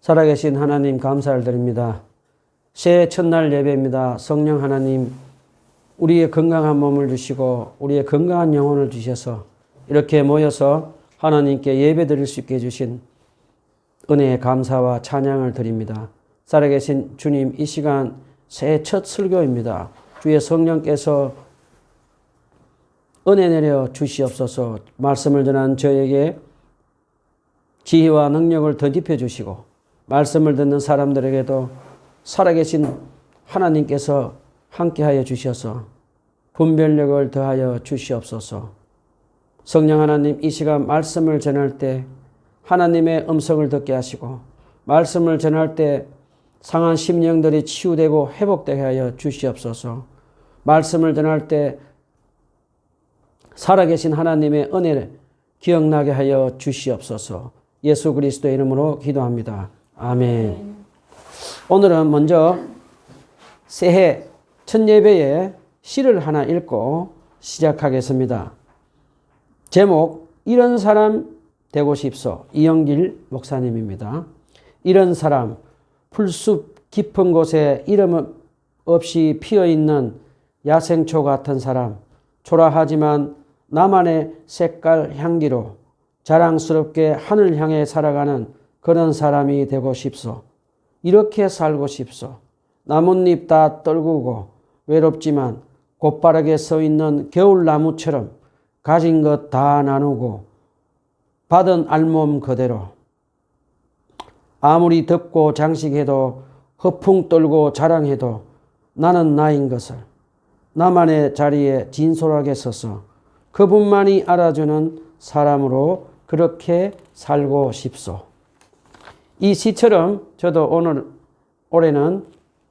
살아계신 하나님 감사를 드립니다. 새해 첫날 예배입니다. 성령 하나님, 우리의 건강한 몸을 주시고 우리의 건강한 영혼을 주셔서 이렇게 모여서 하나님께 예배 드릴 수 있게 해주신 은혜의 감사와 찬양을 드립니다. 살아계신 주님, 이 시간 새해 첫 설교입니다. 주의 성령께서 은혜 내려 주시옵소서. 말씀을 전한 저에게 지혜와 능력을 덧입혀 주시고 말씀을 듣는 사람들에게도 살아계신 하나님께서 함께하여 주셔서 분별력을 더하여 주시옵소서. 성령 하나님, 이 시간 말씀을 전할 때 하나님의 음성을 듣게 하시고 말씀을 전할 때 상한 심령들이 치유되고 회복되게 하여 주시옵소서. 말씀을 전할 때 살아계신 하나님의 은혜를 기억나게 하여 주시옵소서. 예수 그리스도의 이름으로 기도합니다. 아멘. 오늘은 먼저 새해 첫 예배에 시를 하나 읽고 시작하겠습니다. 제목, 이런 사람 되고 싶소. 이영길 목사님입니다. 이런 사람, 풀숲 깊은 곳에 이름 없이 피어있는 야생초 같은 사람, 초라하지만 나만의 색깔 향기로 자랑스럽게 하늘 향해 살아가는 그런 사람이 되고 싶소. 이렇게 살고 싶소. 나뭇잎 다 떨구고 외롭지만 곧바르게 서 있는 겨울나무처럼 가진 것 다 나누고 받은 알몸 그대로 아무리 덥고 장식해도 허풍 떨고 자랑해도 나는 나인 것을 나만의 자리에 진솔하게 서서 그분만이 알아주는 사람으로 그렇게 살고 싶소. 이 시처럼 저도 올해는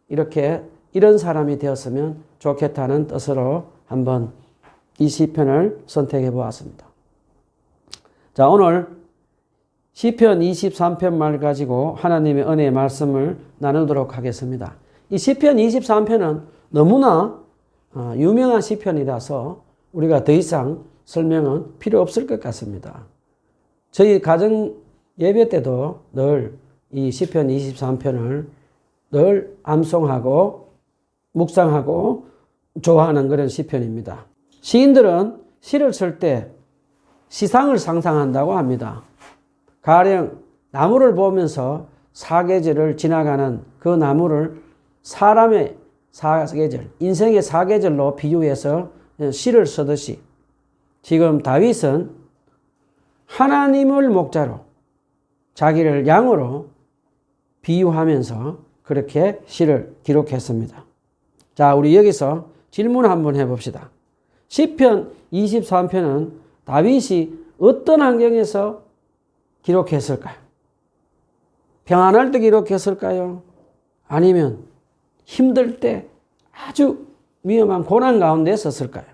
이렇게 이런 사람이 되었으면 좋겠다는 뜻으로 한번 이 시편을 선택해 보았습니다. 자, 오늘 시편 23편 말 가지고 하나님의 은혜의 말씀을 나누도록 하겠습니다. 이 시편 23편은 너무나 유명한 시편이라서 우리가 더 이상 설명은 필요 없을 것 같습니다. 저희 가정 예배 때도 늘 이 시편 23편을 늘 암송하고 묵상하고 좋아하는 그런 시편입니다. 시인들은 시를 쓸 때 시상을 상상한다고 합니다. 가령 나무를 보면서 사계절을 지나가는 그 나무를 사람의 사계절, 인생의 사계절로 비유해서 시를 쓰듯이 지금 다윗은 하나님을 목자로 자기를 양으로 비유하면서 그렇게 시를 기록했습니다. 자, 우리 여기서 질문 한번 해봅시다. 시편 23편은 다윗이 어떤 환경에서 기록했을까요? 평안할 때 기록했을까요? 아니면 힘들 때 아주 위험한 고난 가운데 썼을까요?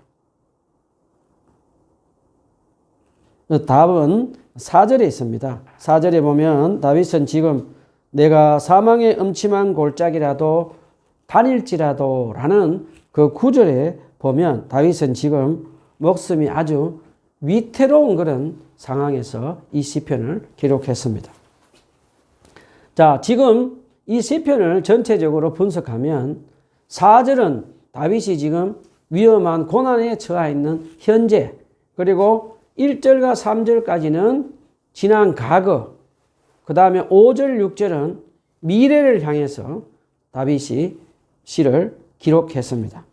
답은 4절에 있습니다. 4절에 보면 다윗은 지금 내가 사망의 음침한 골짜기라도 다닐지라도 라는 그 9절에 보면 다윗은 지금 목숨이 아주 위태로운 그런 상황에서 이 시편을 기록했습니다. 자, 지금 이 시편을 전체적으로 분석하면 4절은 다윗이 지금 위험한 고난에 처해 있는 현재, 그리고 1절과 3절까지는 지난 과거, 그 다음에 5절, 6절은 미래를 향해서 다윗이 시를 기록했습니다.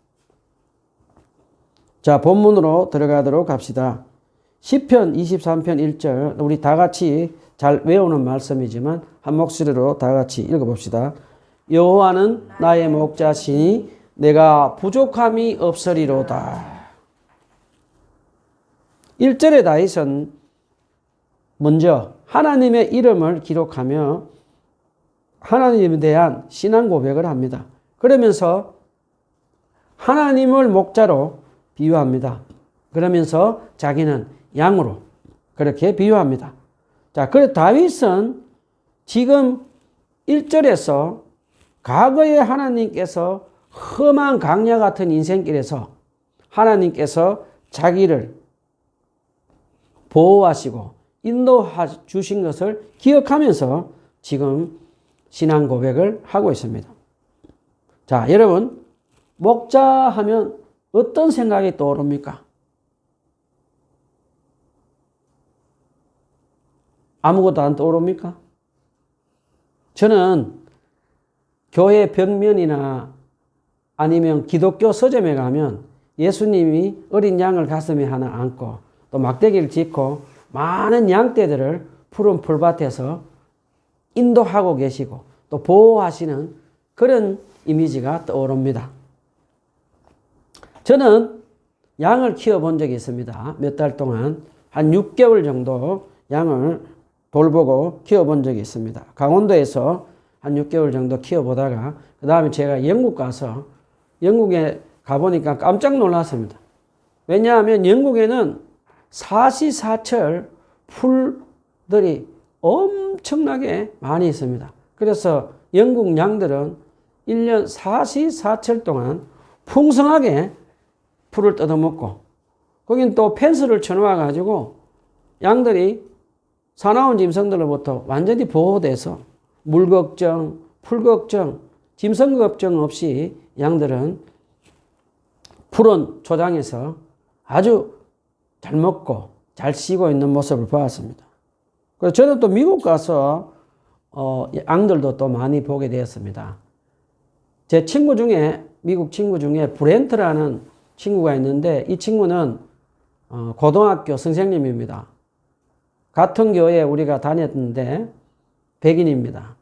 자, 본문으로 들어가도록 합시다. 시편 23편 1절, 우리 다 같이 잘 외우는 말씀이지만 한 목소리로 다 같이 읽어봅시다. 여호와는 나의 목자시니 내가 부족함이 없으리로다. 1절의 다윗은 먼저 하나님의 이름을 기록하며 하나님에 대한 신앙 고백을 합니다. 그러면서 하나님을 목자로 비유합니다. 그러면서 자기는 양으로 그렇게 비유합니다. 자, 그래서 다윗은 지금 1절에서 과거에 하나님께서 험한 강야 같은 인생길에서 하나님께서 자기를 보호하시고 인도해 주신 것을 기억하면서 지금 신앙 고백을 하고 있습니다. 자, 여러분, 목자 하면 어떤 생각이 떠오릅니까? 아무것도 안 떠오릅니까? 저는 교회 벽면이나 아니면 기독교 서점에 가면 예수님이 어린 양을 가슴에 하나 안고 또 막대기를 짚고 많은 양떼들을 푸른 풀밭에서 인도하고 계시고 또 보호하시는 그런 이미지가 떠오릅니다. 저는 양을 키워본 적이 있습니다. 몇 달 동안 한 6개월 정도 양을 돌보고 키워본 적이 있습니다. 강원도에서 한 6개월 정도 키워보다가 그 다음에 제가 영국 가서 영국에 가보니까 깜짝 놀랐습니다. 왜냐하면 영국에는 사시사철 풀들이 엄청나게 많이 있습니다. 그래서 영국 양들은 1년 사시사철 동안 풍성하게 풀을 뜯어먹고 거긴 또 펜스를 쳐놓아 가지고 양들이 사나운 짐승들로부터 완전히 보호돼서 물 걱정, 풀 걱정, 짐승 걱정 없이 양들은 푸른 초장에서 아주 잘 먹고 잘 쉬고 있는 모습을 보았습니다. 그래서 저는 또 미국 가서 양들도 또 많이 보게 되었습니다. 제 친구 중에 미국 친구 중에 브렌트라는 친구가 있는데 이 친구는 고등학교 선생님입니다. 같은 교회에 우리가 다녔는데 백인입니다.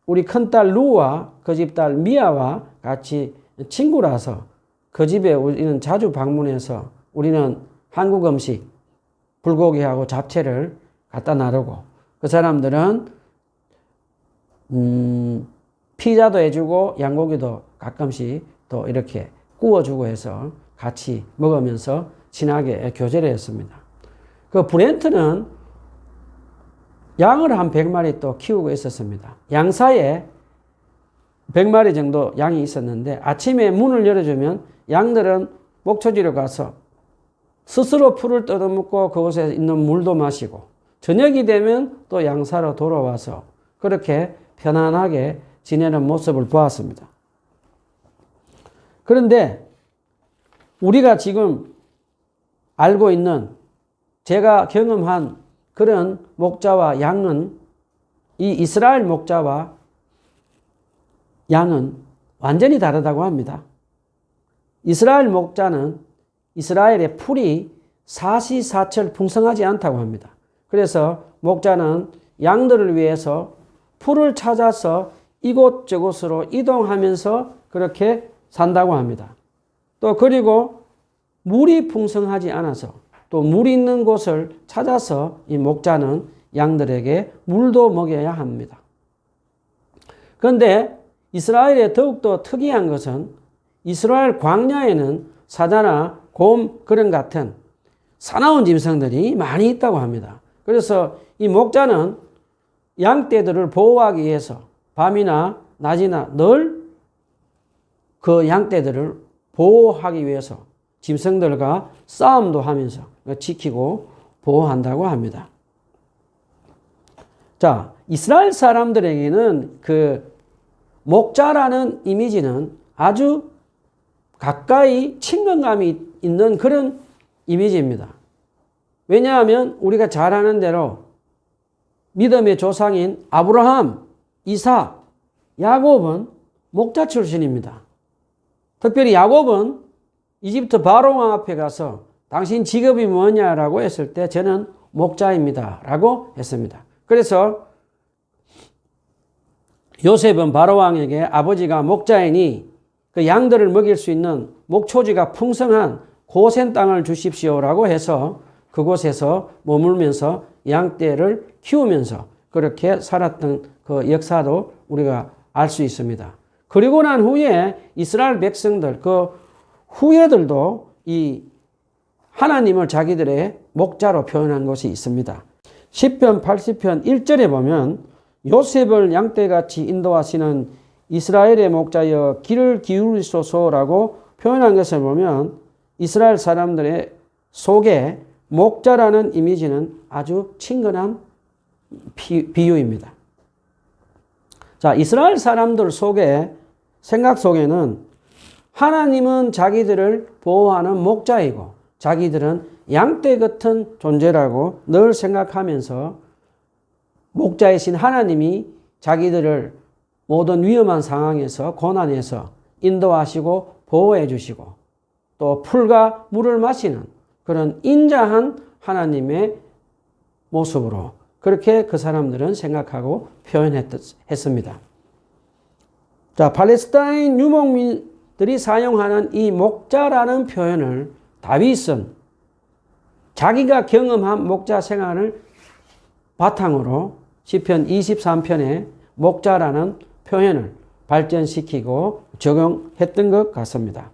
우리 큰딸 루와 그 집 딸 미아와 같이 친구라서 그 집에 우리는 자주 방문해서 우리는 한국 음식 불고기하고 잡채를 갖다 나르고 그 사람들은 피자도 해주고 양고기도 가끔씩 또 이렇게 구워주고 해서 같이 먹으면서 친하게 교제를 했습니다. 그 브렌트는 양을 한 100마리 또 키우고 있었습니다. 양사에 100마리 정도 양이 있었는데 아침에 문을 열어주면 양들은 목초지로 가서 스스로 풀을 뜯어먹고 그곳에 있는 물도 마시고 저녁이 되면 또 양사로 돌아와서 그렇게 편안하게 지내는 모습을 보았습니다. 그런데 우리가 지금 알고 있는 제가 경험한 그런 목자와 양은 이 이스라엘 목자와 양은 완전히 다르다고 합니다. 이스라엘 목자는 이스라엘의 풀이 사시사철 풍성하지 않다고 합니다. 그래서 목자는 양들을 위해서 풀을 찾아서 이곳저곳으로 이동하면서 그렇게 산다고 합니다. 또 그리고 물이 풍성하지 않아서 또 물 있는 곳을 찾아서 이 목자는 양들에게 물도 먹여야 합니다. 그런데 이스라엘에 더욱더 특이한 것은 이스라엘 광야에는 사자나 곰 그런 같은 사나운 짐승들이 많이 있다고 합니다. 그래서 이 목자는 양떼들을 보호하기 위해서 밤이나 낮이나 늘 그 양떼들을 보호하기 위해서 짐승들과 싸움도 하면서 지키고 보호한다고 합니다. 자, 이스라엘 사람들에게는 그 목자라는 이미지는 아주 가까이 친근감이 있는 그런 이미지입니다. 왜냐하면 우리가 잘 아는 대로 믿음의 조상인 아브라함, 이삭, 야곱은 목자 출신입니다. 특별히 야곱은 이집트 바로 왕 앞에 가서 당신 직업이 뭐냐라고 했을 때 저는 목자입니다 라고 했습니다. 그래서 요셉은 바로 왕에게 아버지가 목자이니 그 양들을 먹일 수 있는 목초지가 풍성한 고센 땅을 주십시오라고 해서 그곳에서 머물면서 양떼를 키우면서 그렇게 살았던 그 역사도 우리가 알 수 있습니다. 그리고 난 후에 이스라엘 백성들 그 후예들도 이 하나님을 자기들의 목자로 표현한 것이 있습니다. 시편 80편 1절에 보면 요셉을 양떼같이 인도하시는 이스라엘의 목자여 귀를 기울이소서라고 표현한 것을 보면 이스라엘 사람들의 속에 목자라는 이미지는 아주 친근한 비유입니다. 자, 이스라엘 사람들 속에 생각 속에는 하나님은 자기들을 보호하는 목자이고 자기들은 양떼 같은 존재라고 늘 생각하면서 목자이신 하나님이 자기들을 모든 위험한 상황에서 고난에서 인도하시고 보호해 주시고 또 풀과 물을 마시는 그런 인자한 하나님의 모습으로 그렇게 그 사람들은 생각하고 표현했습니다. 자, 팔레스타인 유목민들이 사용하는 이 목자라는 표현을 다윗은 자기가 경험한 목자 생활을 바탕으로 시편 23편에 목자라는 표현을 발전시키고 적용했던 것 같습니다.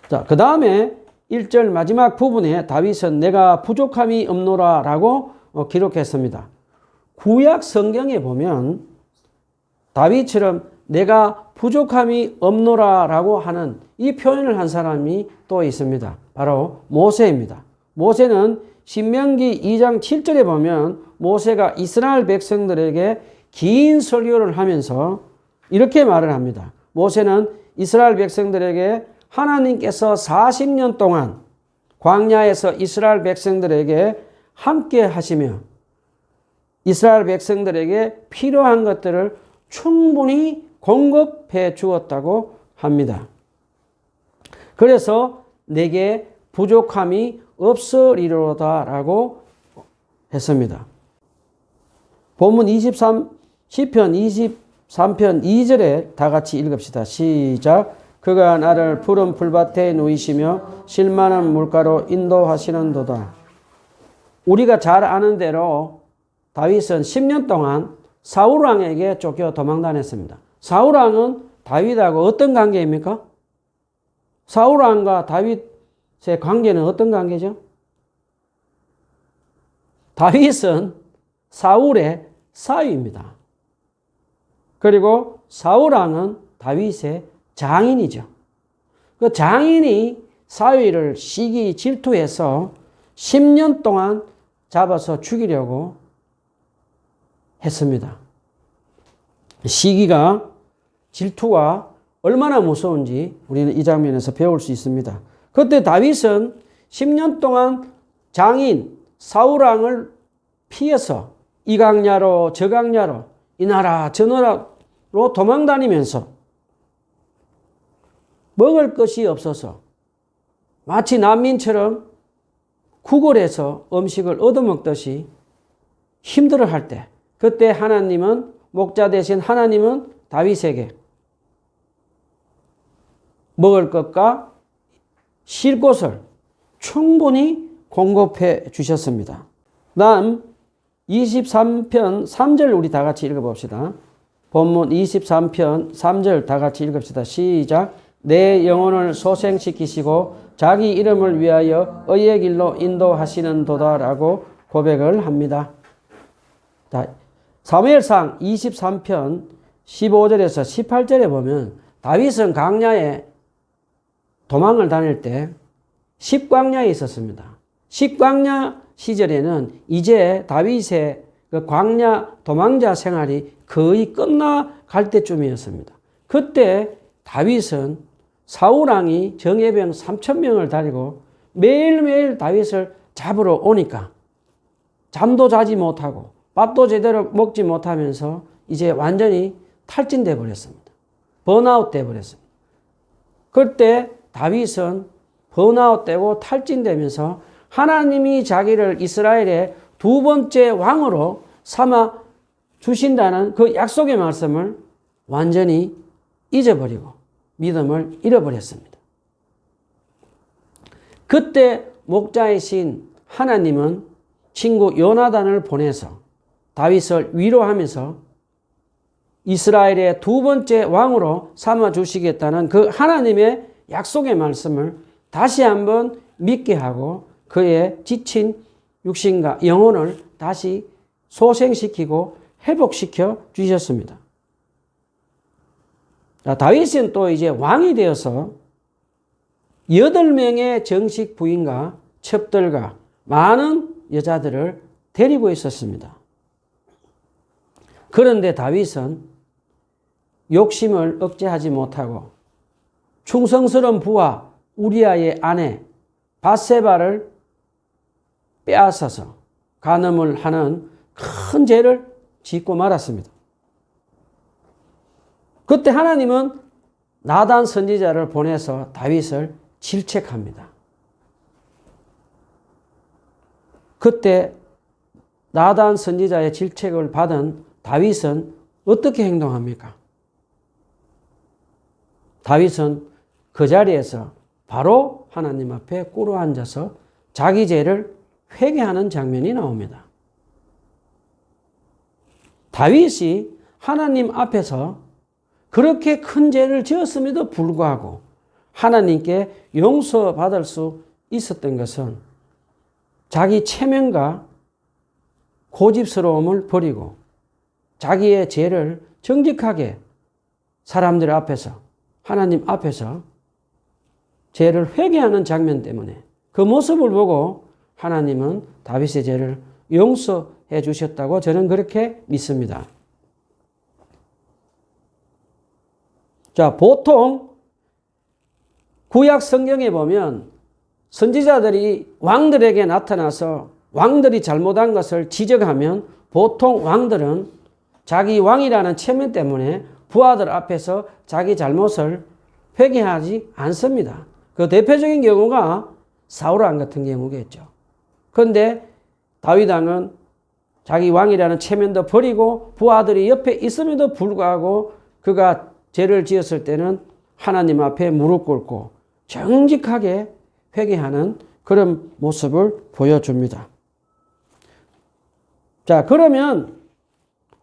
자, 그 다음에 1절 마지막 부분에 다윗은 내가 부족함이 없노라 라고 기록했습니다. 구약 성경에 보면 다윗처럼 내가 부족함이 없노라 라고 하는 이 표현을 한 사람이 또 있습니다. 바로 모세입니다. 모세는 신명기 2장 7절에 보면 모세가 이스라엘 백성들에게 긴 설교를 하면서 이렇게 말을 합니다. 모세는 이스라엘 백성들에게 하나님께서 40년 동안 광야에서 이스라엘 백성들에게 함께 하시며 이스라엘 백성들에게 필요한 것들을 충분히 공급해 주었다고 합니다. 그래서 내게 부족함이 없으리로다 라고 했습니다. 본문 시편 23편 2절에 다 같이 읽읍시다. 시작. 그가 나를 푸른 풀밭에 누이시며 실만한 물가로 인도하시는도다. 우리가 잘 아는 대로 다윗은 10년 동안 사울왕에게 쫓겨 도망다녔습니다. 사울왕은 다윗하고 어떤 관계입니까? 사울왕과 다윗의 관계는 어떤 관계죠? 다윗은 사울의 사위입니다. 그리고 사울왕은 다윗의 장인이죠. 그 장인이 사위를 시기 질투해서 10년 동안 잡아서 죽이려고 했습니다. 시기가 질투가 얼마나 무서운지 우리는 이 장면에서 배울 수 있습니다. 그때 다윗은 10년 동안 장인 사울왕을 피해서 이 강야로 저 강야로 이 나라 저 나라로 도망다니면서 먹을 것이 없어서 마치 난민처럼 구걸해서 음식을 얻어먹듯이 힘들어할 때 그때 하나님은 목자 대신 하나님은 다윗에게 먹을 것과 쉴 곳을 충분히 공급해 주셨습니다. 다음 23편 3절 우리 다 같이 읽어봅시다. 본문 23편 3절 다 같이 읽읍시다. 시작. 내 영혼을 소생시키시고 자기 이름을 위하여 의의 길로 인도하시는도다라고 고백을 합니다. 자, 사무엘상 23편 15절에서 18절에 보면 다윗은 광야에 도망을 다닐 때 십광야에 있었습니다. 십광야 시절에는 이제 다윗의 그 광야 도망자 생활이 거의 끝나갈 때쯤이었습니다. 그때 다윗은 사울왕이 정예병 3,000명을 데리고 매일매일 다윗을 잡으러 오니까 잠도 자지 못하고 밥도 제대로 먹지 못하면서 이제 완전히 탈진돼 버렸습니다. 번아웃 돼 버렸습니다. 그때 다윗은 번아웃 되고 탈진되면서 하나님이 자기를 이스라엘의 두 번째 왕으로 삼아 주신다는 그 약속의 말씀을 완전히 잊어버리고 믿음을 잃어버렸습니다. 그때 목자이신 하나님은 친구 요나단을 보내서 다윗을 위로하면서 이스라엘의 두 번째 왕으로 삼아 주시겠다는 그 하나님의 약속의 말씀을 다시 한번 믿게 하고 그의 지친 육신과 영혼을 다시 소생시키고 회복시켜 주셨습니다. 다윗은 또 이제 왕이 되어서 8명의 정식 부인과 첩들과 많은 여자들을 데리고 있었습니다. 그런데 다윗은 욕심을 억제하지 못하고 충성스러운 부하 우리아의 아내 밧세바를 빼앗아서 간음을 하는 큰 죄를 짓고 말았습니다. 그때 하나님은 나단 선지자를 보내서 다윗을 질책합니다. 그때 나단 선지자의 질책을 받은 다윗은 어떻게 행동합니까? 다윗은 그 자리에서 바로 하나님 앞에 꿇어 앉아서 자기 죄를 회개하는 장면이 나옵니다. 다윗이 하나님 앞에서 그렇게 큰 죄를 지었음에도 불구하고 하나님께 용서받을 수 있었던 것은 자기 체면과 고집스러움을 버리고 자기의 죄를 정직하게 사람들 앞에서 하나님 앞에서 죄를 회개하는 장면 때문에 그 모습을 보고 하나님은 다윗의 죄를 용서해 주셨다고 저는 그렇게 믿습니다. 자, 보통 구약 성경에 보면 선지자들이 왕들에게 나타나서 왕들이 잘못한 것을 지적하면 보통 왕들은 자기 왕이라는 체면 때문에 부하들 앞에서 자기 잘못을 회개하지 않습니다. 그 대표적인 경우가 사울왕 같은 경우겠죠. 그런데 다윗 왕은 자기 왕이라는 체면도 버리고 부하들이 옆에 있음에도 불구하고 그가 죄를 지었을 때는 하나님 앞에 무릎 꿇고 정직하게 회개하는 그런 모습을 보여줍니다. 자, 그러면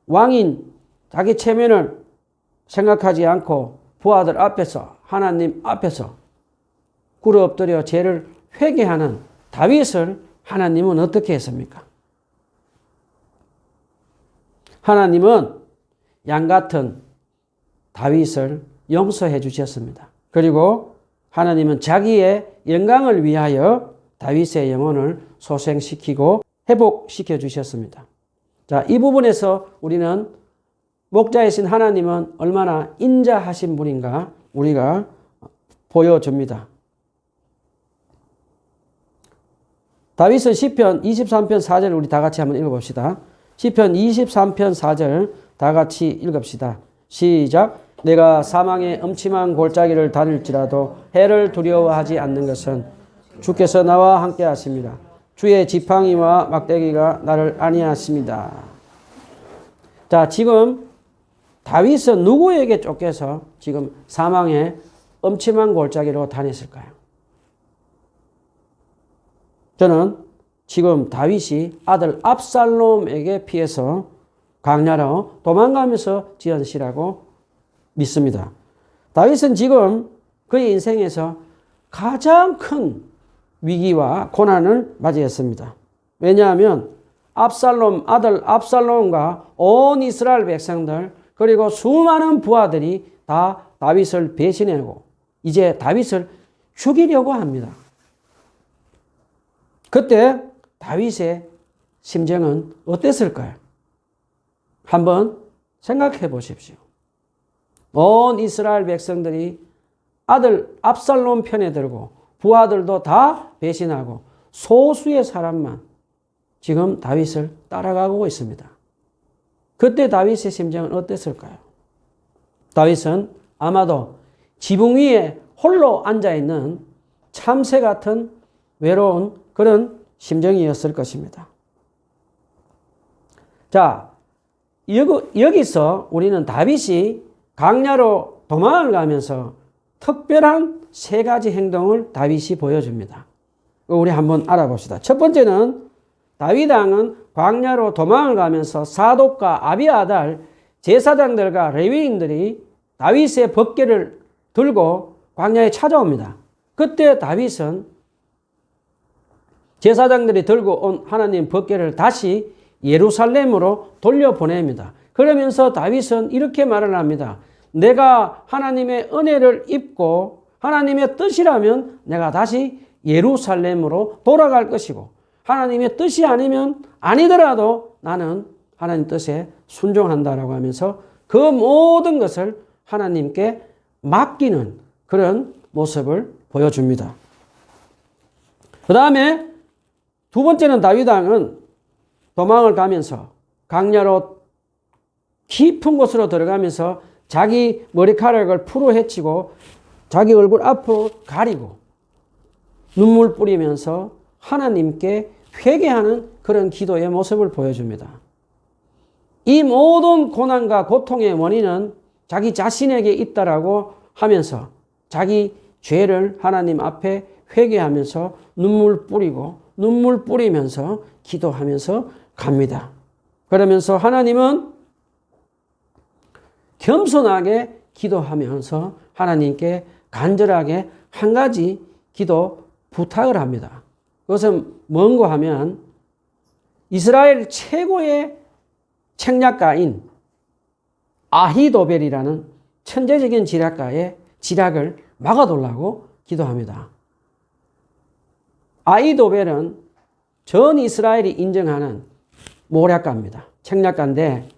왕인 자기 체면을 생각하지 않고 부하들 앞에서 하나님 앞에서 꿇어 엎드려 죄를 회개하는 다윗을 하나님은 어떻게 했습니까? 하나님은 양같은 다윗을 용서해 주셨습니다. 그리고 하나님은 자기의 영광을 위하여 다윗의 영혼을 소생시키고 회복시켜 주셨습니다. 자, 이 부분에서 우리는 목자이신 하나님은 얼마나 인자하신 분인가 우리가 보여줍니다. 다윗은 시편 23편 4절 우리 다 같이 한번 읽어봅시다. 시편 23편 4절 다 같이 읽읍시다. 시작. 내가 사망의 음침한 골짜기를 다닐지라도 해를 두려워하지 않는 것은 주께서 나와 함께 하십니다. 주의 지팡이와 막대기가 나를 안위하십니다. 자, 지금 다윗은 누구에게 쫓겨서 지금 사망의 음침한 골짜기로 다녔을까요? 저는 지금 다윗이 아들 압살롬에게 피해서 광야로 도망가면서 지은 시라고 믿습니다. 다윗은 지금 그의 인생에서 가장 큰 위기와 고난을 맞이했습니다. 왜냐하면 아들 압살롬과 온 이스라엘 백성들 그리고 수많은 부하들이 다 다윗을 배신하고 이제 다윗을 죽이려고 합니다. 그때 다윗의 심정은 어땠을까요? 한번 생각해 보십시오. 온 이스라엘 백성들이 아들 압살롬 편에 들고 부하들도 다 배신하고 소수의 사람만 지금 다윗을 따라가고 있습니다. 그때 다윗의 심정은 어땠을까요? 다윗은 아마도 지붕 위에 홀로 앉아있는 참새 같은 외로운 그런 심정이었을 것입니다. 자, 여기서 우리는 다윗이 광야로 도망을 가면서 특별한 세 가지 행동을 다윗이 보여줍니다. 우리 한번 알아봅시다. 첫 번째는 다윗 왕은 광야로 도망을 가면서 사독과 아비아달 제사장들과 레위인들이 다윗의 법궤를 들고 광야에 찾아옵니다. 그때 다윗은 제사장들이 들고 온 하나님 법궤를 다시 예루살렘으로 돌려보냅니다. 그러면서 다윗은 이렇게 말을 합니다. 내가 하나님의 은혜를 입고 하나님의 뜻이라면 내가 다시 예루살렘으로 돌아갈 것이고 하나님의 뜻이 아니면 아니더라도 나는 하나님 뜻에 순종한다라고 하면서 그 모든 것을 하나님께 맡기는 그런 모습을 보여줍니다. 그 다음에 두 번째는 다윗 왕은 도망을 가면서 강야로 깊은 곳으로 들어가면서 자기 머리카락을 풀어 헤치고 자기 얼굴 앞으로 가리고 눈물 뿌리면서 하나님께 회개하는 그런 기도의 모습을 보여줍니다. 이 모든 고난과 고통의 원인은 자기 자신에게 있다라고 하면서 자기 죄를 하나님 앞에 회개하면서 눈물 뿌리면서 기도하면서 갑니다. 그러면서 하나님은 겸손하게 기도하면서 하나님께 간절하게 한 가지 기도 부탁을 합니다. 그것은 뭔가 하면 이스라엘 최고의 책략가인 아히도벨이라는 천재적인 지략가의 지략을 막아달라고 기도합니다. 아히도벨은 전 이스라엘이 인정하는 모략가입니다. 책략가인데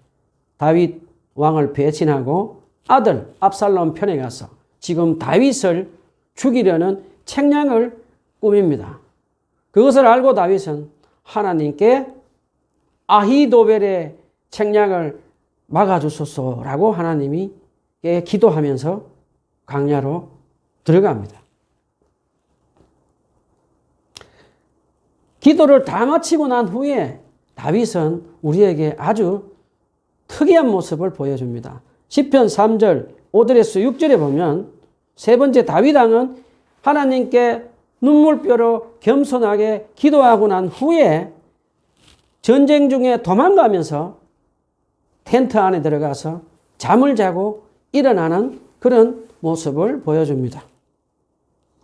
다윗 왕을 배신하고 아들 압살롬 편에 가서 지금 다윗을 죽이려는 책략을 꾸밉니다. 그것을 알고 다윗은 하나님께 아히도벨의 책략을 막아주소서라고 하나님께 기도하면서 광야로 들어갑니다. 기도를 다 마치고 난 후에 다윗은 우리에게 아주 특이한 모습을 보여줍니다. 시편 3절 5절에서 6절에 보면 세 번째 다윗 왕은 하나님께 눈물뼈로 겸손하게 기도하고 난 후에 전쟁 중에 도망가면서 텐트 안에 들어가서 잠을 자고 일어나는 그런 모습을 보여줍니다.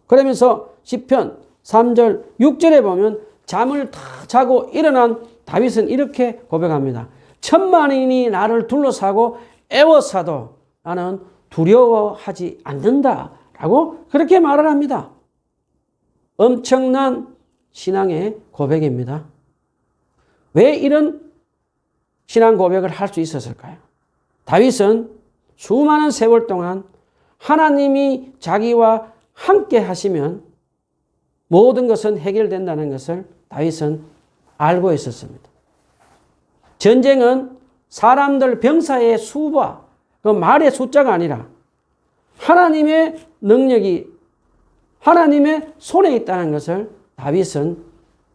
그러면서 시편 3절 6절에 보면 잠을 다 자고 일어난 다윗은 이렇게 고백합니다. 천만인이 나를 둘러싸고 애워싸도 나는 두려워하지 않는다라고 그렇게 말을 합니다. 엄청난 신앙의 고백입니다. 왜 이런 신앙 고백을 할 수 있었을까요? 다윗은 수많은 세월 동안 하나님이 자기와 함께 하시면 모든 것은 해결된다는 것을 다윗은 알고 있었습니다. 전쟁은 사람들 병사의 수와 그 말의 숫자가 아니라 하나님의 능력이 하나님의 손에 있다는 것을 다윗은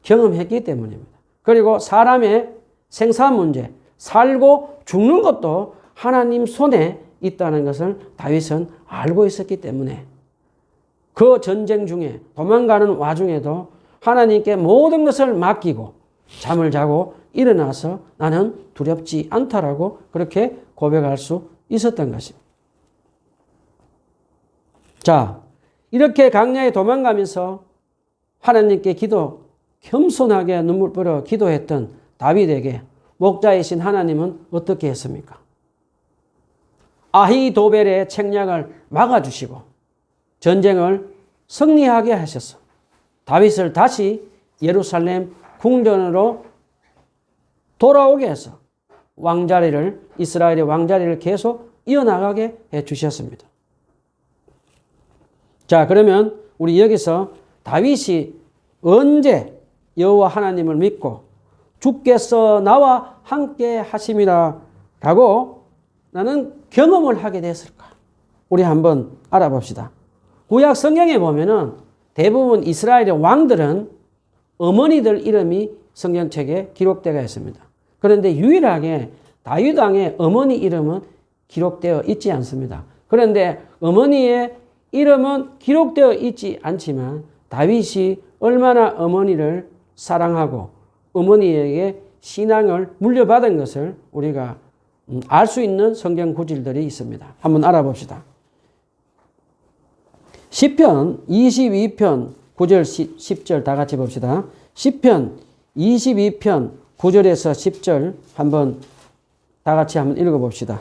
경험했기 때문입니다. 그리고 사람의 생사 문제, 살고 죽는 것도 하나님 손에 있다는 것을 다윗은 알고 있었기 때문에 그 전쟁 중에 도망가는 와중에도 하나님께 모든 것을 맡기고 잠을 자고 일어나서 나는 두렵지 않다라고 그렇게 고백할 수 있었던 것입니다. 자, 이렇게 강야에 도망가면서 하나님께 겸손하게 눈물 뿌려 기도했던 다윗에게 목자이신 하나님은 어떻게 했습니까? 아히도벨의 책략을 막아주시고 전쟁을 승리하게 하셔서 다윗을 다시 예루살렘 궁전으로 돌아오게 해서 이스라엘의 왕자리를 계속 이어나가게 해주셨습니다. 자, 그러면 우리 여기서 다윗이 언제 여호와 하나님을 믿고 주께서 나와 함께 하심이라 라고 나는 경험을 하게 됐을까? 우리 한번 알아봅시다. 구약 성경에 보면은 대부분 이스라엘의 왕들은 어머니들 이름이 성경책에 기록되어 있습니다. 그런데 유일하게 다윗 왕의 어머니 이름은 기록되어 있지 않습니다. 그런데 어머니의 이름은 기록되어 있지 않지만 다윗이 얼마나 어머니를 사랑하고 어머니에게 신앙을 물려받은 것을 우리가 알 수 있는 성경 구절들이 있습니다. 한번 알아봅시다. 시편 22편 9절 10절 다 같이 봅시다. 시편 22편 9절에서 10절 한번 다 같이 한번 읽어봅시다.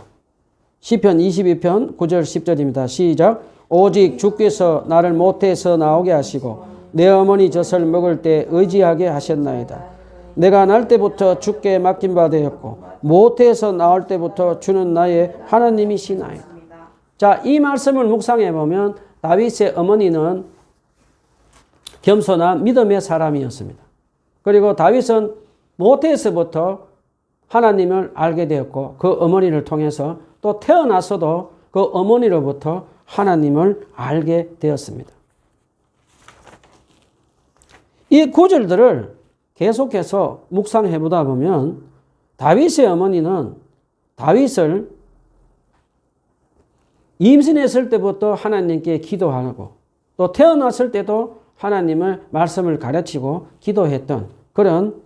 시편 22편 9절 10절입니다. 시작. 오직 주께서 나를 모태에서 나오게 하시고 내 어머니 젖을 먹을 때 의지하게 하셨나이다. 내가 날 때부터 주께 맡긴 바 되었고 모태에서 나올 때부터 주는 나의 하나님이시나이다. 자, 이 말씀을 묵상해 보면 다윗의 어머니는 겸손한 믿음의 사람이었습니다. 그리고 다윗은 모태에서부터 하나님을 알게 되었고 그 어머니를 통해서 또 태어나서도 그 어머니로부터 하나님을 알게 되었습니다. 이 구절들을 계속해서 묵상해 보다 보면 다윗의 어머니는 다윗을 임신했을 때부터 하나님께 기도하고 또 태어났을 때도 하나님의 말씀을 가르치고 기도했던 그런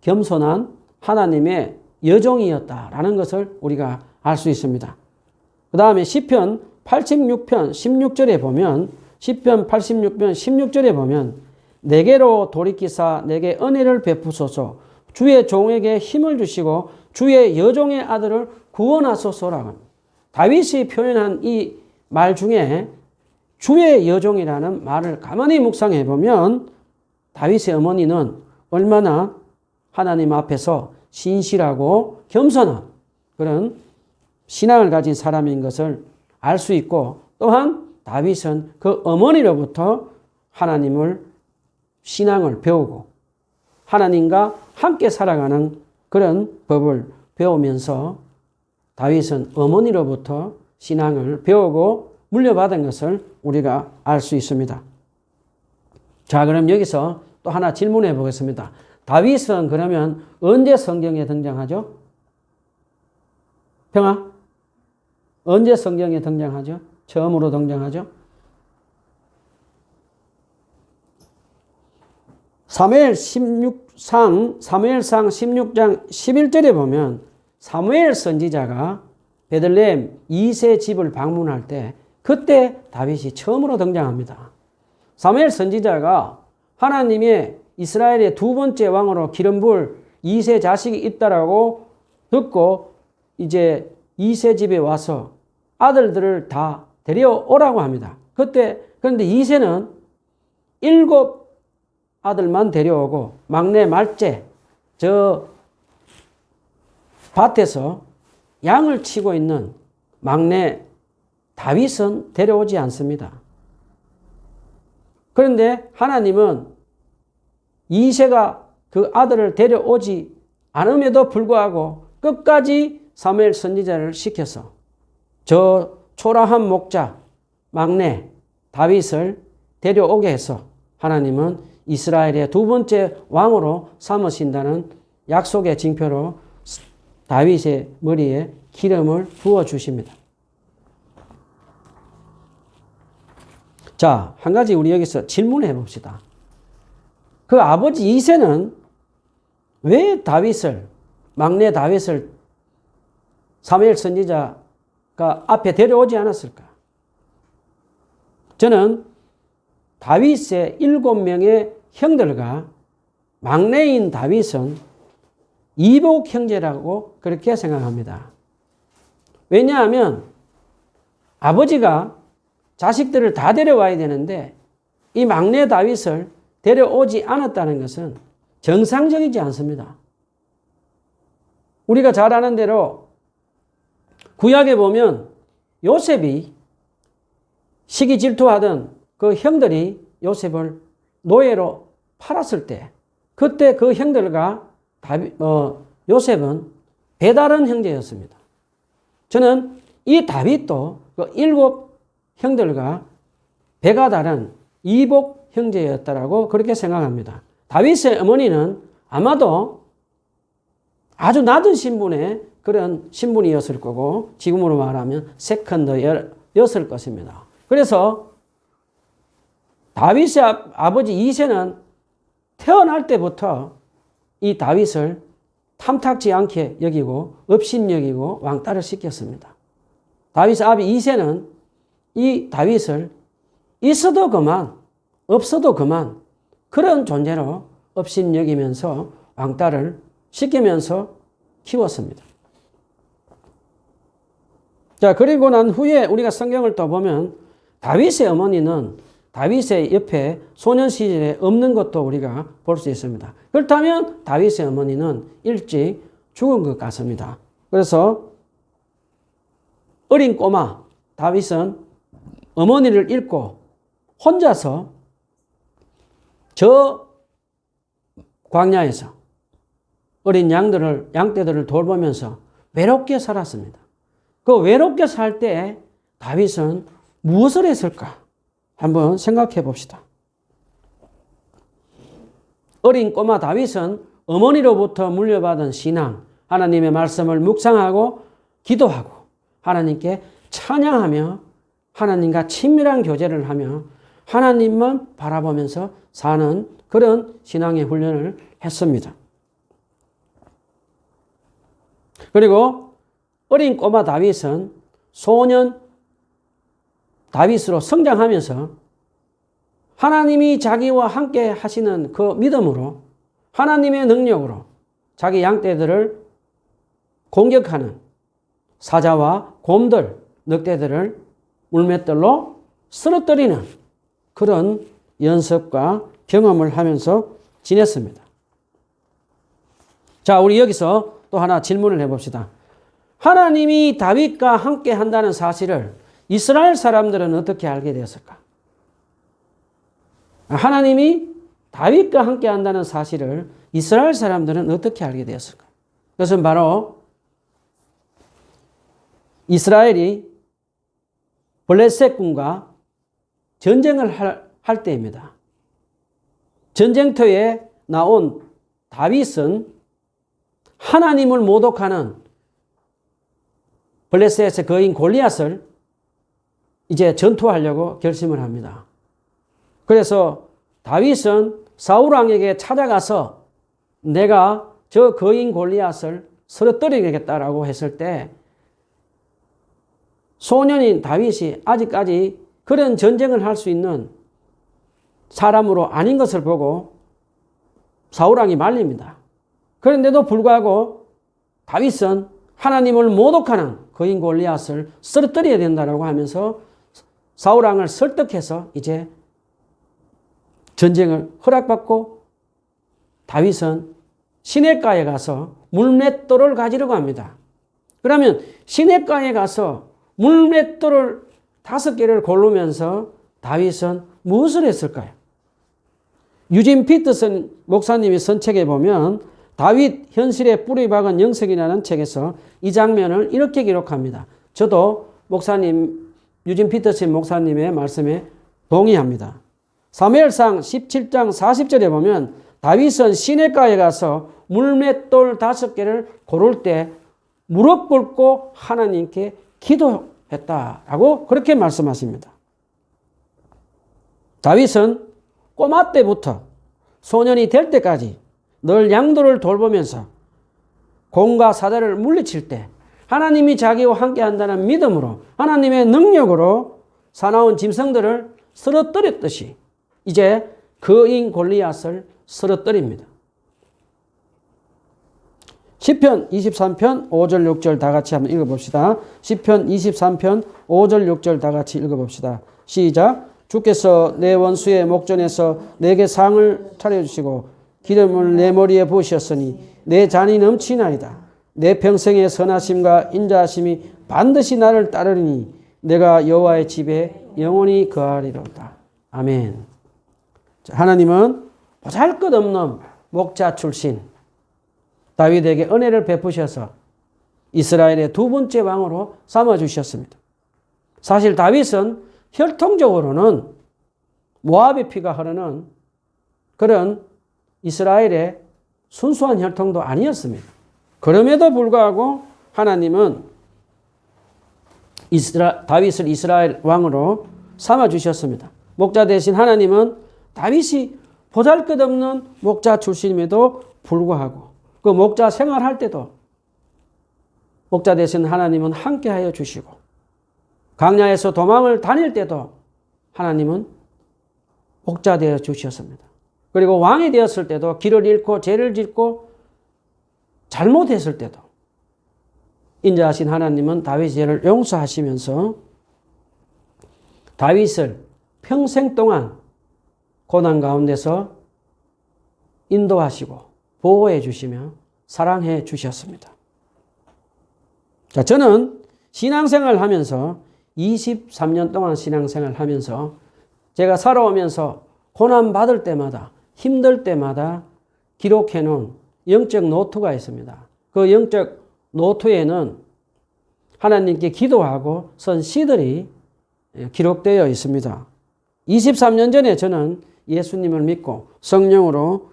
겸손한 하나님의 여종이었다라는 것을 우리가 알 수 있습니다. 그 다음에 시편 86편 16절에 보면 시편 86편 16절에 보면 내게로 돌이키사 내게 은혜를 베푸소서 주의 종에게 힘을 주시고 주의 여종의 아들을 구원하소서라고 합니다. 다윗이 표현한 이 말 중에 주의 여종이라는 말을 가만히 묵상해 보면 다윗의 어머니는 얼마나 하나님 앞에서 신실하고 겸손한 그런 신앙을 가진 사람인 것을 알 수 있고 또한 다윗은 그 어머니로부터 하나님을 신앙을 배우고 하나님과 함께 살아가는 그런 법을 배우면서 다윗은 어머니로부터 신앙을 배우고 물려받은 것을 우리가 알 수 있습니다. 자, 그럼 여기서 또 하나 질문해 보겠습니다. 다윗은 그러면 언제 성경에 등장하죠? 평아? 언제 성경에 등장하죠? 처음으로 등장하죠? 사무엘상 16장 11절에 보면 사무엘 선지자가 베들레헴 2세 집을 방문할 때 그때 다윗이 처음으로 등장합니다. 사무엘 선지자가 하나님의 이스라엘의 두 번째 왕으로 기름 부을 2세 자식이 있다라고 듣고 이제 2세 집에 와서 아들들을 다 데려오라고 합니다. 그런데 2세는 7 아들만 데려오고 막내 말째 저 밭에서 양을 치고 있는 막내 다윗은 데려오지 않습니다. 그런데 하나님은 2세가 그 아들을 데려오지 않음에도 불구하고 끝까지 사무엘 선지자를 시켜서 저 초라한 목자 막내 다윗을 데려오게 해서 하나님은 이스라엘의 두 번째 왕으로 삼으신다는 약속의 징표로 다윗의 머리에 기름을 부어주십니다. 자, 한 가지 우리 여기서 질문해 봅시다. 그 아버지 이새는 왜 막내 다윗을 사무엘 선지자가 앞에 데려오지 않았을까? 저는 다윗의 7명의 형들과 막내인 다윗은 이복 형제라고 그렇게 생각합니다. 왜냐하면 아버지가 자식들을 다 데려와야 되는데 이 막내 다윗을 데려오지 않았다는 것은 정상적이지 않습니다. 우리가 잘 아는 대로 구약에 보면 요셉이 시기 질투하던 그 형들이 요셉을 노예로 팔았을 때 그때 그 형들과 요셉은 배다른 형제였습니다. 저는 이 다윗도 그 7 형들과 배가 다른 이복 형제였다라고 그렇게 생각합니다. 다윗의 어머니는 아마도 아주 낮은 신분의 그런 신분이었을 거고 지금으로 말하면 세컨더였을 것입니다. 그래서 다윗의 아버지 이새는 태어날 때부터 이 다윗을 탐탁지 않게 여기고 업신여기고 왕따를 시켰습니다. 다윗의 아비 이새는 이 다윗을 있어도 그만 없어도 그만 그런 존재로 업신여기면서 왕따를 시키면서 키웠습니다. 자, 그리고 난 후에 우리가 성경을 또 보면 다윗의 어머니는 다윗의 옆에 소년 시절에 없는 것도 우리가 볼 수 있습니다. 그렇다면 다윗의 어머니는 일찍 죽은 것 같습니다. 그래서 어린 꼬마 다윗은 어머니를 잃고 혼자서 저 광야에서 어린 양떼들을 돌보면서 외롭게 살았습니다. 그 외롭게 살 때 다윗은 무엇을 했을까? 한번 생각해 봅시다. 어린 꼬마 다윗은 어머니로부터 물려받은 신앙, 하나님의 말씀을 묵상하고 기도하고 하나님께 찬양하며 하나님과 친밀한 교제를 하며 하나님만 바라보면서 사는 그런 신앙의 훈련을 했습니다. 그리고 어린 꼬마 다윗은 소년 다윗으로 성장하면서 하나님이 자기와 함께 하시는 그 믿음으로 하나님의 능력으로 자기 양떼들을 공격하는 사자와 곰들, 늑대들을 물맷돌로 쓰러뜨리는 그런 연습과 경험을 하면서 지냈습니다. 자, 우리 여기서 또 하나 질문을 해봅시다. 하나님이 다윗과 함께 한다는 사실을 이스라엘 사람들은 어떻게 알게 되었을까? 하나님이 다윗과 함께 한다는 사실을 이스라엘 사람들은 어떻게 알게 되었을까? 그것은 바로 이스라엘이 블레셋군과 전쟁을 할 때입니다. 전쟁터에 나온 다윗은 하나님을 모독하는 블레셋의 거인 골리앗을 이제 전투하려고 결심을 합니다. 그래서 다윗은 사울 왕에게 찾아가서 내가 저 거인 골리앗을 쓰러뜨리겠다라고 했을 때 소년인 다윗이 아직까지 그런 전쟁을 할 수 있는 사람으로 아닌 것을 보고 사울 왕이 말립니다. 그런데도 불구하고 다윗은 하나님을 모독하는 거인 골리앗을 쓰러뜨려야 된다라고 하면서 사울 왕을 설득해서 이제 전쟁을 허락받고 다윗은 시냇가에 가서 물맷돌을 가지려고 합니다. 그러면 시냇가에 가서 물맷돌을 5개를 고르면서 다윗은 무엇을 했을까요? 유진 피터슨 목사님이 쓴 책에 보면 다윗 현실에 뿌리 박은 영성이라는 책에서 이 장면을 이렇게 기록합니다. 저도 목사님 유진 피터슨 목사님의 말씀에 동의합니다. 사무엘상 17장 40절에 보면 다윗은 시냇가에 가서 물맷돌 5개를 고를 때 무릎 꿇고 하나님께 기도했다라고 그렇게 말씀하십니다. 다윗은 꼬마 때부터 소년이 될 때까지 늘 양들을 돌보면서 곰과 사자를 물리칠 때 하나님이 자기와 함께 한다는 믿음으로 하나님의 능력으로 사나운 짐승들을 쓰러뜨렸듯이 이제 거인 골리앗을 쓰러뜨립니다. 시편 23편 5절 6절 다 같이 한번 읽어봅시다. 시편 23편 5절 6절 다 같이 읽어봅시다. 시작. 주께서 내 원수의 목전에서 내게 상을 차려주시고 기름을 내 머리에 부으셨으니 내 잔이 넘치나이다. 내 평생의 선하심과 인자하심이 반드시 나를 따르니 내가 여호와의 집에 영원히 거하리로다. 아멘. 하나님은 보잘것없는 목자 출신 다윗에게 은혜를 베푸셔서 이스라엘의 2번째 왕으로 삼아주셨습니다. 사실 다윗은 혈통적으로는 모압의 피가 흐르는 그런 이스라엘의 순수한 혈통도 아니었습니다. 그럼에도 불구하고 하나님은 다윗을 이스라엘 왕으로 삼아주셨습니다. 목자 대신 하나님은 다윗이 보잘것없는 목자 출신임에도 불구하고 그 목자 생활할 때도 목자 대신 하나님은 함께하여 주시고 광야에서 도망을 다닐 때도 하나님은 목자 되어 주셨습니다. 그리고 왕이 되었을 때도 길을 잃고 죄를 짓고 잘못했을 때도 인자하신 하나님은 다윗의 죄를 용서하시면서 다윗을 평생 동안 고난 가운데서 인도하시고 보호해 주시며 사랑해 주셨습니다. 자, 저는 신앙생활 하면서 23년 동안 신앙생활 하면서 제가 살아오면서 고난 받을 때마다 힘들 때마다 기록해 놓은 영적 노트가 있습니다. 그 영적 노트에는 하나님께 기도하고 쓴 시들이 기록되어 있습니다. 23년 전에 저는 예수님을 믿고 성령으로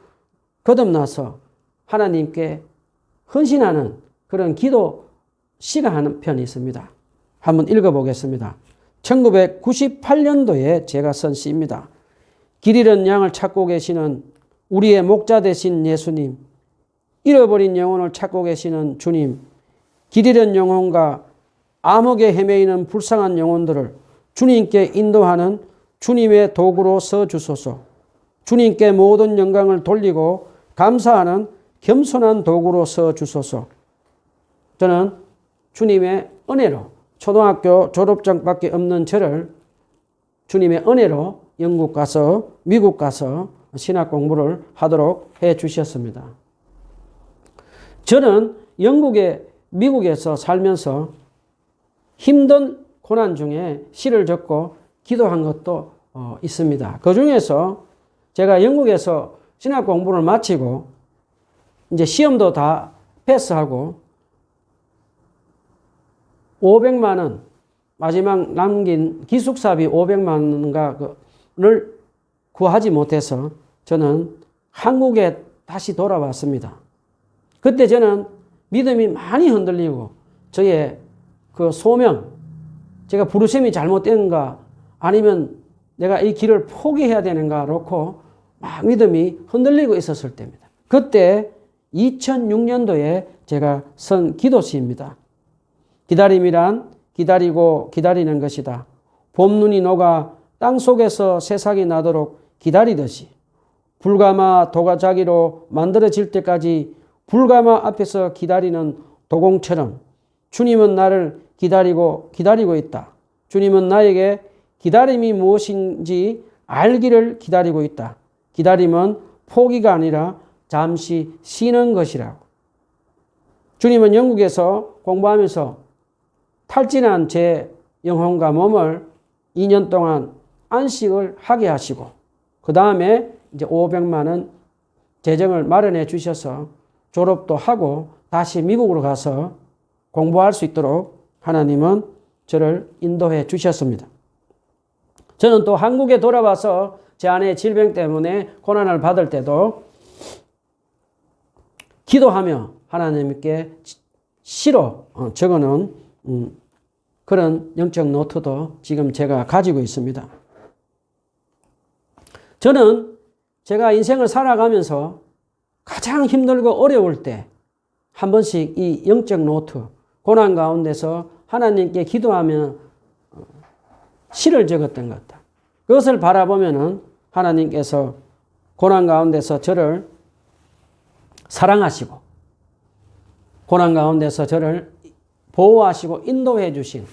거듭나서 하나님께 헌신하는 그런 기도 시가 한 편이 있습니다. 한번 읽어보겠습니다. 1998년도에 제가 쓴 시입니다. 길 잃은 양을 찾고 계시는 우리의 목자 되신 예수님, 잃어버린 영혼을 찾고 계시는 주님, 길 잃은 영혼과 암흑에 헤매이는 불쌍한 영혼들을 주님께 인도하는 주님의 도구로 서 주소서. 주님께 모든 영광을 돌리고 감사하는 겸손한 도구로 서 주소서. 저는 주님의 은혜로 초등학교 졸업장밖에 없는 저를 주님의 은혜로 영국 가서 미국 가서 신학 공부를 하도록 해 주셨습니다. 저는 미국에서 살면서 힘든 고난 중에 시를 적고 기도한 것도 있습니다. 그 중에서 제가 영국에서 신학 공부를 마치고 이제 시험도 다 패스하고 500만 원 마지막 남긴 기숙사비 500만 원을 구하지 못해서 저는 한국에 다시 돌아왔습니다. 그때 저는 믿음이 많이 흔들리고 저의 그 소명, 제가 부르심이 잘못된가 아니면 내가 이 길을 포기해야 되는가 놓고 막 믿음이 흔들리고 있었을 때입니다. 그때 2006년도에 제가 쓴 기도시입니다. 기다림이란 기다리고 기다리는 것이다. 봄눈이 녹아 땅속에서 새싹이 나도록 기다리듯이 불가마 도가자기로 만들어질 때까지 불가마 앞에서 기다리는 도공처럼 주님은 나를 기다리고 있다. 주님은 나에게 기다림이 무엇인지 알기를 기다리고 있다. 기다림은 포기가 아니라 잠시 쉬는 것이라고. 주님은 영국에서 공부하면서 탈진한 제 영혼과 몸을 2년 동안 안식을 하게 하시고 그 다음에 이제 500만 원 재정을 마련해 주셔서 졸업도 하고 다시 미국으로 가서 공부할 수 있도록 하나님은 저를 인도해 주셨습니다. 저는 또 한국에 돌아와서 제 아내의 질병 때문에 고난을 받을 때도 기도하며 하나님께 시로 적어놓은 그런 영적 노트도 지금 제가 가지고 있습니다. 저는 제가 인생을 살아가면서 가장 힘들고 어려울 때 한 번씩 이 영적 노트, 고난 가운데서 하나님께 기도하며 시를 적었던 것 같다. 그것을 바라보면은 하나님께서 고난 가운데서 저를 사랑하시고 고난 가운데서 저를 보호하시고 인도해 주신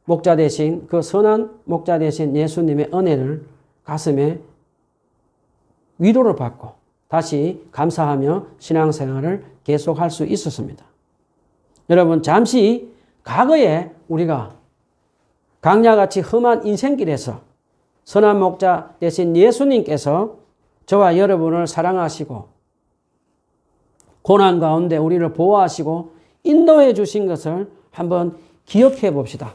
목자 되신 그 선한 목자 되신 예수님의 은혜를 가슴에 위로를 받고 다시 감사하며 신앙생활을 계속할 수 있었습니다. 여러분 잠시 과거에 우리가 강야같이 험한 인생길에서 선한 목자 되신 예수님께서 저와 여러분을 사랑하시고 고난 가운데 우리를 보호하시고 인도해 주신 것을 한번 기억해 봅시다.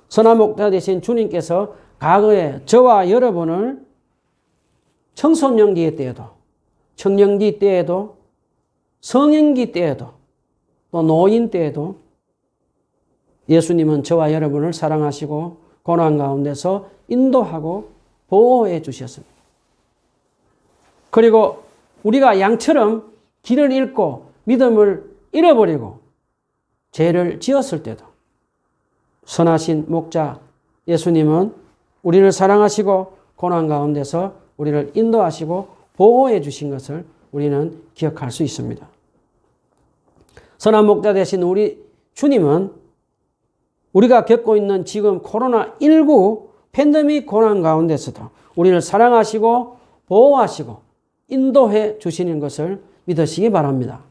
선한 목자 되신 주님께서 과거에 저와 여러분을 청소년기 때에도 청년기 때에도 성인기 때에도 또 노인 때에도 예수님은 저와 여러분을 사랑하시고 고난 가운데서 인도하고 보호해 주셨습니다. 그리고 우리가 양처럼 길을 잃고 믿음을 잃어버리고 죄를 지었을 때도 선하신 목자 예수님은 우리를 사랑하시고 고난 가운데서 우리를 인도하시고 보호해 주신 것을 우리는 기억할 수 있습니다. 선한 목자 되신 우리 주님은 우리가 겪고 있는 지금 코로나19 팬데믹 고난 가운데서도 우리를 사랑하시고 보호하시고 인도해 주시는 것을 믿으시기 바랍니다.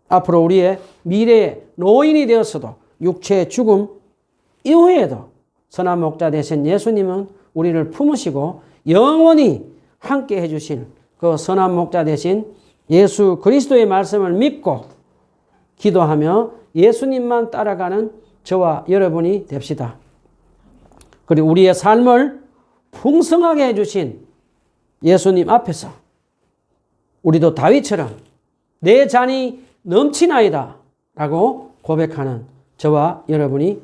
앞으로 우리의 미래의 노인이 되었어도 육체의 죽음 이후에도 선한 목자 되신 예수님은 우리를 품으시고 영원히 함께 해주실 그 선한 목자 되신 예수 그리스도의 말씀을 믿고 기도하며 예수님만 따라가는 저와 여러분이 됩시다. 그리고 우리의 삶을 풍성하게 해주신 예수님 앞에서 우리도 다윗처럼 내 잔이 넘치나이다 라고 고백하는 저와 여러분이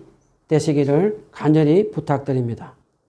되시기를 간절히 부탁드립니다.